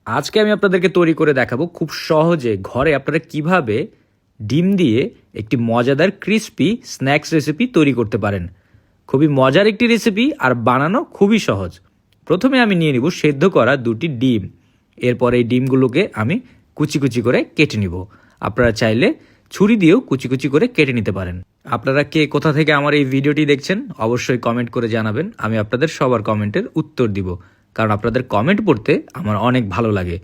আজকে আমি আপনাদেরকে তৈরি করে দেখাবো খুব সহজে ঘরে আপনারা কিভাবে ডিম দিয়ে একটি মজাদার ক্রিস্পি স্ন্যাক্স রেসিপি তৈরি করতে পারেন। খুবই মজার একটি রেসিপি আর বানানো খুবই সহজ। প্রথমে আমি নিয়ে নিব সেদ্ধ করা 2টি ডিম। এরপর এই ডিমগুলোকে আমি কুচি কুচি করে কেটে নিব। আপনারা চাইলে ছুরি দিয়েও কুচি কুচি করে কেটে নিতে পারেন। আপনারা কে কোথা থেকে আমার এই ভিডিওটি দেখছেন অবশ্যই কমেন্ট করে জানাবেন। আমি আপনাদের সবার কমেন্টের উত্তর দিব, কারণ আপনাদের কমেন্ট পড়তে আমার অনেক ভালো লাগে।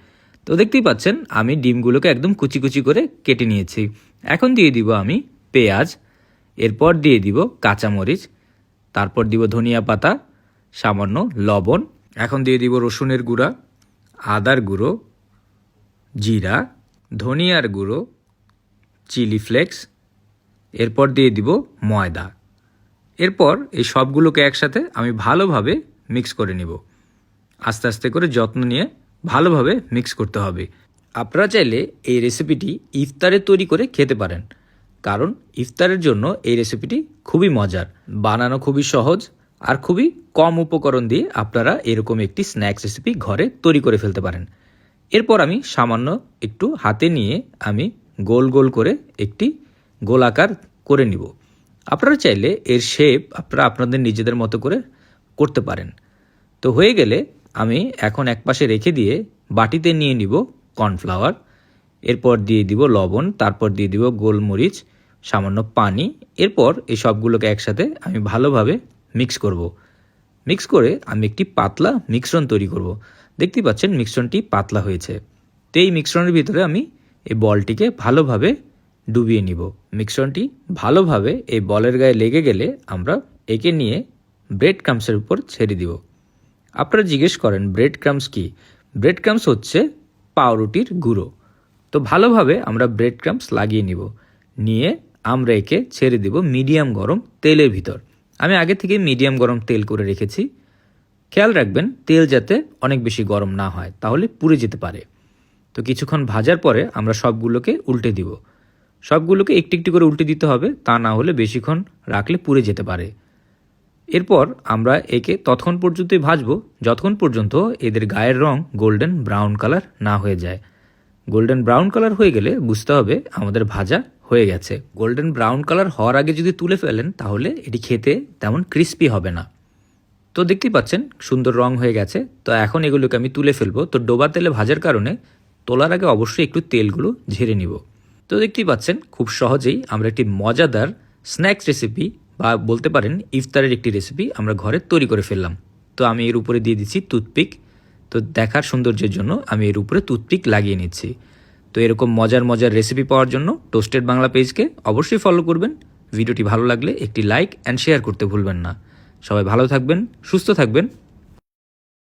তো দেখতেই পাচ্ছেন আমি ডিমগুলোকে একদম কুচি কুচি করে কেটে নিয়েছি। এখন দিয়ে দিব আমি পেঁয়াজ, এরপর দিয়ে দিব কাঁচামরিচ, তারপর দিব ধনিয়া পাতা, সামান্য লবণ, এখন দিয়ে দিব রসুনের গুঁড়া, আদার গুঁড়ো, জিরা, ধনিয়ার গুঁড়ো, চিলি ফ্লেক্স, এরপর দিয়ে দিব ময়দা। এরপর এই সবগুলোকে একসাথে আমি ভালোভাবে মিক্স করে নিব। আস্তে আস্তে করে যত্ন নিয়ে ভালোভাবে মিক্স করতে হবে। আপনারা চাইলে এই রেসিপিটি ইফতারে তৈরি করে খেতে পারেন, কারণ ইফতারের জন্য এই রেসিপিটি খুবই মজার, বানানো খুবই সহজ আর খুবই কম উপকরণ দিয়ে আপনারা এরকম একটি স্ন্যাক্স রেসিপি ঘরে তৈরি করে ফেলতে পারেন। এরপর আমি সামান্য একটু হাতে নিয়ে আমি গোল গোল করে একটি গোলাকার করে নিব। আপনারা চাইলে এর শেপ আপনারা আপনাদের নিজেদের মতো করে করতে পারেন। তো হয়ে গেলে আমি এখন একপাশে রেখে দিয়ে বাটিতে নিয়ে নিব কর্নফ্লাওয়ার, এরপর দিয়ে দিব লবণ, তারপর দিয়ে দিব গোলমরিচ, সামান্য পানি। এরপর এই সবগুলোকে একসাথে আমি ভালোভাবে মিক্স করব। মিক্স করে আমি একটি পাতলা মিশ্রণ তৈরি করব। দেখতেই পাচ্ছেন মিশ্রণটি পাতলা হয়েছে। তো এই মিশ্রণের ভিতরে আমি এই বলটিকে ভালোভাবে ডুবিয়ে নিব। মিশ্রণটি ভালোভাবে এই বলের গায়ে লেগে গেলে আমরা একে নিয়ে ব্রেড ক্রাম্বসের উপর ছেড়ে দিব। আপনারা জিজ্ঞেস করেন ব্রেড ক্রাম্বস কি? ব্রেড ক্রাম্বস হচ্ছে পাউরুটির গুঁড়ো। তো ভালোভাবে আমরা ব্রেড ক্রাম্বস লাগিয়ে নিব, নিয়ে আমরা একে ছেড়ে দিব মিডিয়াম গরম তেলের ভিতর। আমি আগে থেকে মিডিয়াম গরম তেল করে রেখেছি। খেয়াল রাখবেন তেল যাতে অনেক বেশি গরম না হয়, তাহলে পুড়ে যেতে পারে। তো কিছুক্ষণ ভাজার পরে আমরা সবগুলোকে উল্টে দিব। সবগুলোকে একটু একটু করে উল্টে দিতে হবে, তা না হলে বেশিক্ষণ রাখলে পুড়ে যেতে পারে। এরপর আমরা একে ততক্ষণ পর্যন্তই ভাজবো যতক্ষণ পর্যন্ত এদের গায়ের রং গোল্ডেন ব্রাউন কালার না হয়ে যায়। গোল্ডেন ব্রাউন কালার হয়ে গেলে বুঝতে হবে আমাদের ভাজা হয়ে গেছে। গোল্ডেন ব্রাউন কালার হওয়ার আগে যদি তুলে ফেলেন তাহলে এটি খেতে তেমন ক্রিস্পি হবে না। তো দেখতেই পাচ্ছেন সুন্দর রং হয়ে গেছে। তো এখন এগুলোকে আমি তুলে ফেলবো। তো ডোবা তেলে ভাজার কারণে তোলার আগে অবশ্যই একটু তেলগুলো ঝেড়ে নিব। তো দেখতেই পাচ্ছেন খুব সহজেই আমরা একটি মজাদার স্ন্যাক্স রেসিপি বা বলতে পারেন ইফতারের একটি রেসিপি আমরা ঘরে তৈরি করে ফেললাম। তো আমি এর উপরে দিয়ে দিচ্ছি টুথপিক। তো দেখার সৌন্দর্যের জন্য আমি এর উপরে টুথপিক লাগিয়ে নিচ্ছি। তো এরকম মজার মজার রেসিপি পাওয়ার জন্য টোস্টেড বাংলা পেজকে অবশ্যই ফলো করবেন। ভিডিওটি ভালো লাগলে একটি লাইক অ্যান্ড শেয়ার করতে ভুলবেন না। সবাই ভালো থাকবেন, সুস্থ থাকবেন।